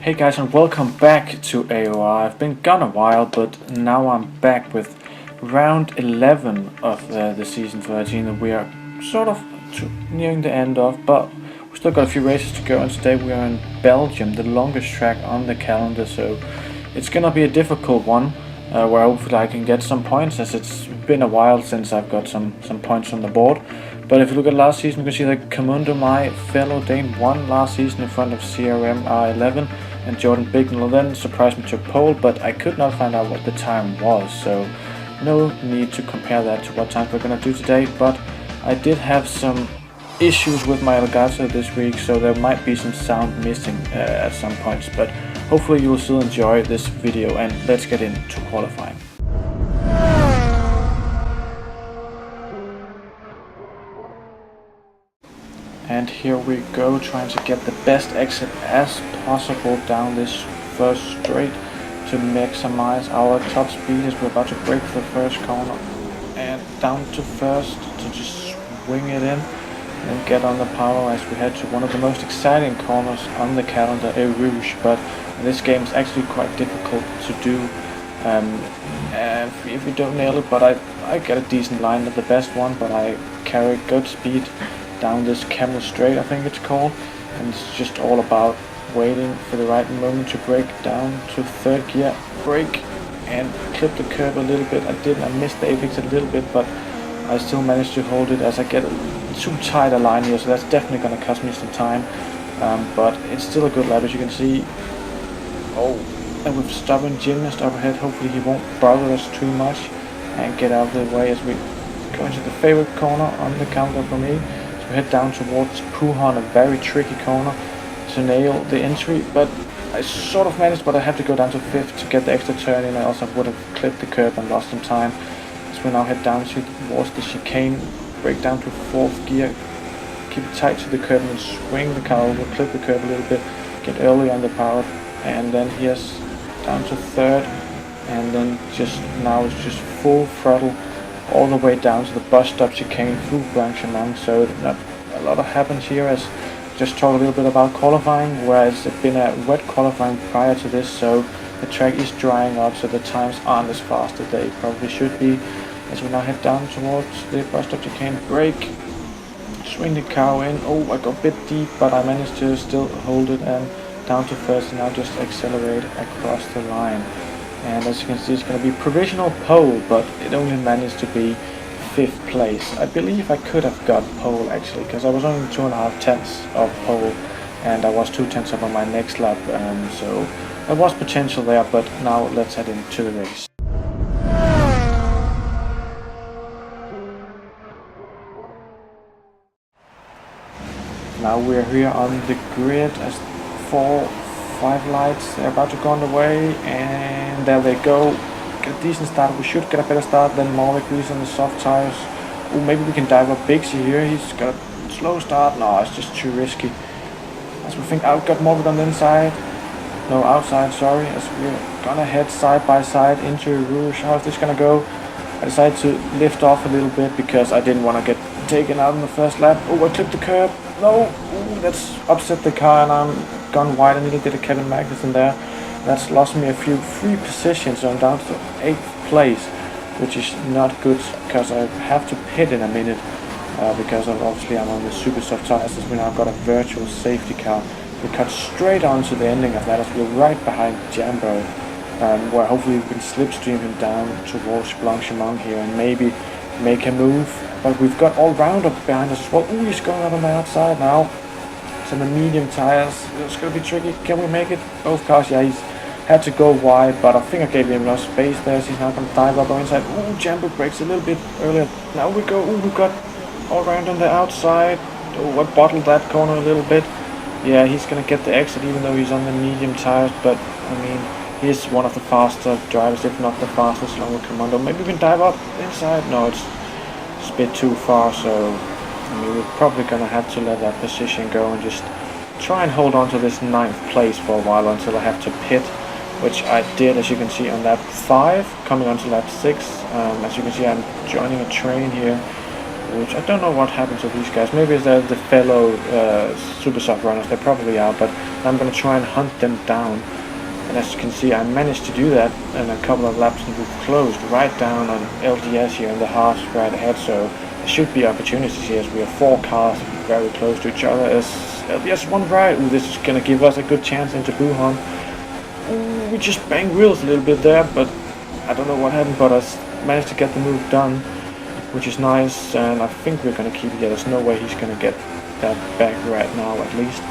Hey guys, and welcome back to AOR. I've been gone a while, but now I'm back with round 11 of the season 13 that we are sort of nearing the end of, but we've still got a few races to go, and today we are in Belgium, the longest track on the calendar, so it's gonna be a difficult one, where hopefully I can get some points, as it's been a while since I've got some points on the board. But if you look at last season, you can see that Comundo, my fellow Dane, won last season in front of CRM R11, and Jordan Bignell then surprised me to pole, but I could not find out what the time was, so no need to compare that to what time we're going to do today. But I did have some issues with my Elgato this week, so there might be some sound missing at some points, but hopefully you will still enjoy this video, and let's get into qualifying. And here we go, trying to get the best exit as possible down this first straight to maximize our top speed as we're about to break the first corner. And down to first to just swing it in and get on the power as we head to one of the most exciting corners on the calendar, A Rouge. But this game is actually quite difficult to do if you don't nail it, but I get a decent line, not the best one, but I carry good speed down this camel straight, I think it's called, and it's just all about waiting for the right moment to break down to third gear, brake and clip the curb a little bit. I missed the apex a little bit, but I still managed to hold it as I get too tight a line here, so that's definitely going to cost me some time, but it's still a good lap, as you can see. And with stubborn gymnast up ahead, hopefully he won't bother us too much and get out of the way as we go into the favorite corner on the counter for me. We head down towards Puhan, a very tricky corner to nail the entry, but I sort of managed, but I had to go down to 5th to get the extra turn in, or else I would have clipped the curb and lost some time. So we now head down towards the chicane, break down to 4th gear, keep it tight to the curb and swing the car over, clip the curb a little bit, get early on the power, and then here's down to 3rd, and then just now it's just full throttle all the way down to the bus stop chicane through Blanchemont, so not a lot happens here. As just talk a little bit about qualifying, whereas it's been a wet qualifying prior to this, so the track is drying up, so the times aren't as fast as they probably should be. As we now head down towards the bus stop chicane, brake, swing the car in. I got a bit deep, but I managed to still hold it, and down to first, and now just accelerate across the line. And as you can see, it's going to be provisional pole, but it only managed to be 5th place. I believe I could have got pole actually, because I was only 2.5 tenths of pole, and I was 2 tenths up on my next lap, so there was potential there. But now let's head into the race. Now we're here on the grid as 5 lights, they're about to go on the way, and there they go. Get a decent start. We should get a better start than Morvick, who's on the soft tires. Maybe we can dive up Bixie here. He's got a slow start. No, it's just too risky. As we think I've got Morvick on the inside. No, outside, sorry. As we're gonna head side by side into Rouge. How's this gonna go? I decided to lift off a little bit because I didn't want to get taken out in the first lap. I clipped the curb. No, that's upset the car, and I'm gone wide a little bit of Kevin Magnussen there. That's lost me a few free positions, so I'm down to 8th place, which is not good because I have to pit in a minute because obviously I'm on the super soft tires. As we now got a virtual safety car. We cut straight on to the ending of that as we're right behind Jambo, where hopefully we can slipstream him down towards Blanchemont here and maybe make a move. But we've got all-rounder behind us as well. He's going out on the outside now. It's in the medium tires. It's going to be tricky. Can we make it? Both cars, yeah, he's had to go wide, but I think I gave him enough space there, so he's now going to dive up on inside. Jambo brakes a little bit earlier. Now we go. We've got all-round on the outside. I bottled that corner a little bit. Yeah, he's going to get the exit even though he's on the medium tires, but I mean, he's one of the faster drivers, if not the fastest, along with Commando. Maybe we can dive up inside. No, it's a bit too far, so I mean, we're probably going to have to let that position go and just try and hold on to this 9th place for a while until I have to pit, which I did, as you can see, on lap 5, coming on to lap 6. As you can see, I'm joining a train here which I don't know what happened to these guys. Maybe they're the fellow super soft runners, they probably are, but I'm going to try and hunt them down. And as you can see, I managed to do that in a couple of laps, and we've closed right down on LDS here in the half right ahead, so there should be opportunities here as we have 4 cars very close to each other. As LDS one right, ooh, this is going to give us a good chance into Buhan. Ooh, we just banged wheels a little bit there, but I don't know what happened, but I managed to get the move done, which is nice, and I think we're going to keep it. Yeah, there's no way he's going to get that back right now, at least.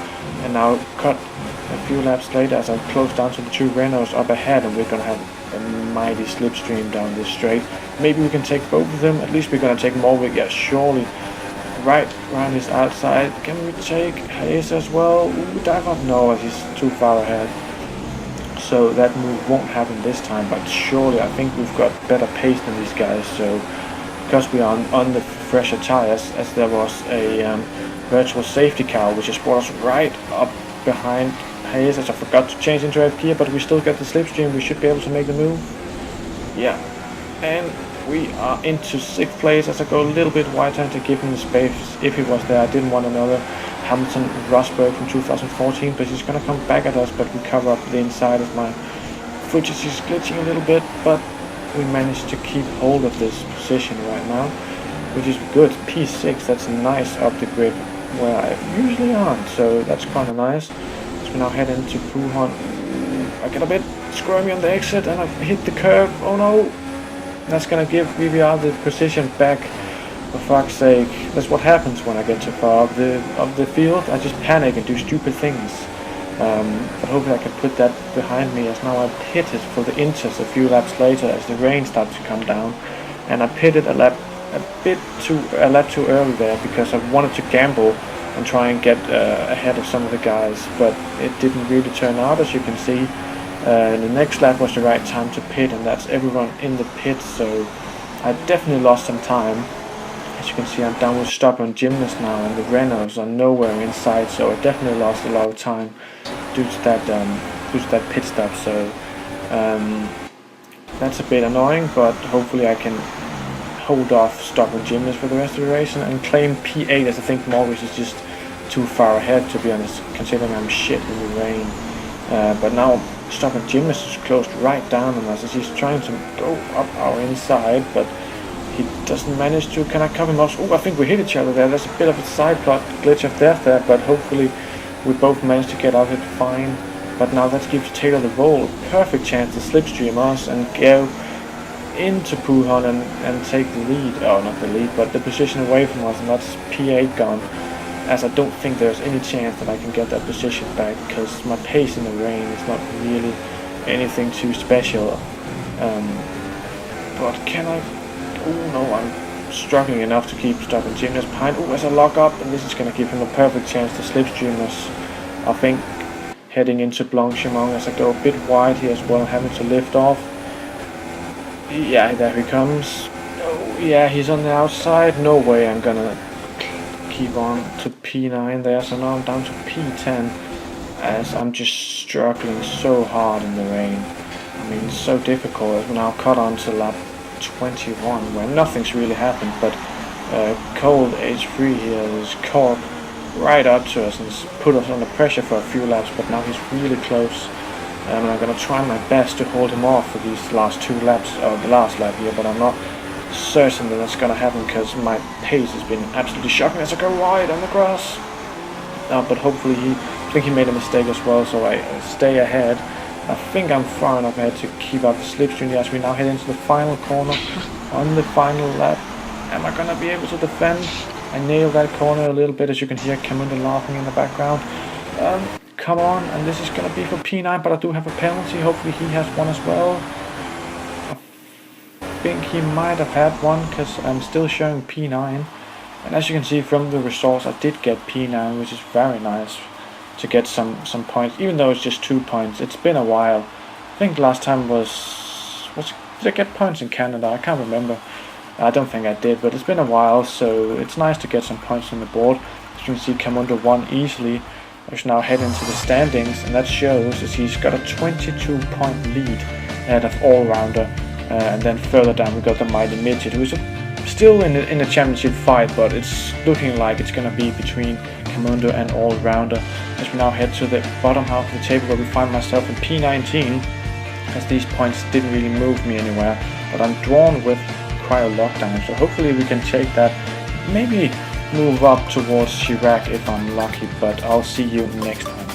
And now cut a few laps later as I close down to the 2 Renaults up ahead, and we're going to have a mighty slipstream down this straight. Maybe we can take both of them. At least we're going to take Morwick. Yeah, surely. Right around his outside. Can we take Hayes as well? Ooh, dive up? No, he's too far ahead. So that move won't happen this time, but surely I think we've got better pace than these guys. So because we are on the fresher tires, as there was a virtual safety car which has brought us right up behind Hayes, as I forgot to change into F gear, but we still get the slipstream. We should be able to make the move. Yeah, and we are into 6th place as I go a little bit wider to give him the space if he was there. I didn't want another Hamilton Rosberg from 2014, but he's going to come back at us, but we cover up the inside of my footage. Is glitching a little bit, but we managed to keep hold of this position right now, which is good. P6, that's nice up the grid where I usually aren't, so that's kind of nice. So we now head into Buhan. I get a bit squirmy on the exit and I hit the curb. Oh no! That's gonna give VVR the position back. For fuck's sake, that's what happens when I get too far of the field. I just panic and do stupid things. But hopefully I can put that behind me, as now I pitted for the Inters a few laps later as the rain started to come down, and I pitted a lap too early there because I wanted to gamble and try and get ahead of some of the guys, but it didn't really turn out, as you can see. The next lap was the right time to pit, and that's everyone in the pit, so I definitely lost some time. As you can see, I'm down with stubborn gymnast now, and the Renaults are nowhere in sight, so I definitely lost a lot of time due to that pit stop. So that's a bit annoying, but hopefully I can hold off stubborn gymnast for the rest of the race and claim P8, as I think Morris is just too far ahead, to be honest, considering I'm shit in the rain. But now stubborn gymnast is closed right down on us as he's trying to go up our inside, but he doesn't manage to. Can I cover him off? Oh, I think we hit each other there. There's a bit of a side plot glitch of death there, but hopefully we both managed to get out of it fine. But now that gives Taylor the roll. Perfect chance to slipstream us and go into Buhan and take the lead. Oh, not the lead, but the position away from us, and that's P8 gone. As I don't think there's any chance that I can get that position back, because my pace in the rain is not really anything too special. But can I? Oh no, I'm struggling enough to keep stubborn gymnast behind. Oh, as I lock up, and this is going to give him a perfect chance to slipstream us. I think heading into Blanchimont as I go a bit wide here as well, having to lift off. Yeah, there he comes. Oh yeah, he's on the outside. No way I'm gonna keep on to P9 there, so now I'm down to P10 as I'm just struggling so hard in the rain. I mean, it's so difficult as we're now cut on to lap 21 where nothing's really happened, but cold H3 here is caught right up to us and put us under pressure for a few laps, but now he's really close. And I'm going to try my best to hold him off for these last 2 laps, or the last lap here, but I'm not certain that that's going to happen because my pace has been absolutely shocking as I go wide on the grass. But hopefully I think he made a mistake as well, so I stay ahead. I think I'm far enough ahead to keep up the slipstream as we now head into the final corner on the final lap. Am I going to be able to defend? I nailed that corner a little bit, as you can hear Camunda laughing in the background. Come on, and this is going to be for P9, but I do have a penalty. Hopefully he has one as well. I think he might have had one because I'm still showing P9. And as you can see from the results, I did get P9, which is very nice to get some points, even though it's just 2 points. It's been a while. I think last time was did I get points in Canada? I can't remember. I don't think I did, but it's been a while, so it's nice to get some points on the board. As you can see, Camunda won easily. He's now heading to the standings, and that shows as he's got a 22-point lead ahead of All-Rounder. And then further down we got the Mighty Midget, who's a still in the championship fight, but it's looking like it's gonna be between Camundo and All-Rounder, as we now head to the bottom half of the table, where we find myself in P19, as these points didn't really move me anywhere, but I'm drawn with Cryo Lockdown, so hopefully we can take that, maybe move up towards Chirac if I'm lucky, but I'll see you next time.